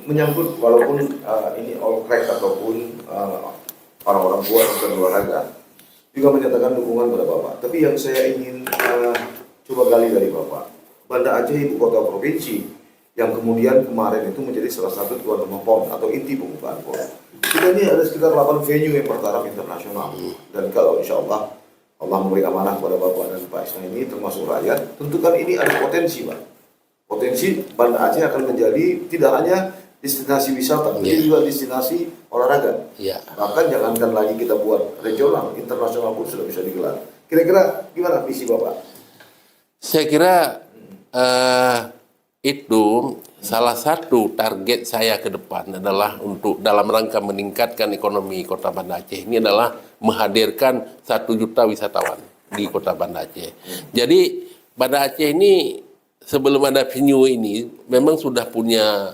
menyangkut walaupun ini all crack ataupun orang-orang buat dan olahraga juga menyatakan dukungan pada Bapak. Tapi yang saya ingin coba gali dari Bapak, Banda Aceh ibu kota provinsi yang kemudian kemarin itu menjadi salah satu tuan rumah PON atau inti pembukaan PON. Kita ini ada sekitar 8 venue yang bertaraf internasional, dan kalau insya Allah memberi amanah kepada Bapak dan Pak Ismail ini termasuk rakyat, tentu kan ini ada potensi Pak. Potensi Banda Aceh akan menjadi tidak hanya destinasi wisata, tapi juga destinasi olahraga. Bahkan jangankan lagi kita buat regional, internasional pun sudah bisa digelar. Kira-kira gimana visi Bapak? Saya kira itu salah satu target saya ke depan adalah untuk dalam rangka meningkatkan ekonomi Kota Banda Aceh. Ini adalah menghadirkan 1 juta wisatawan di Kota Banda Aceh. Jadi Banda Aceh ini sebelum ada venue ini memang sudah punya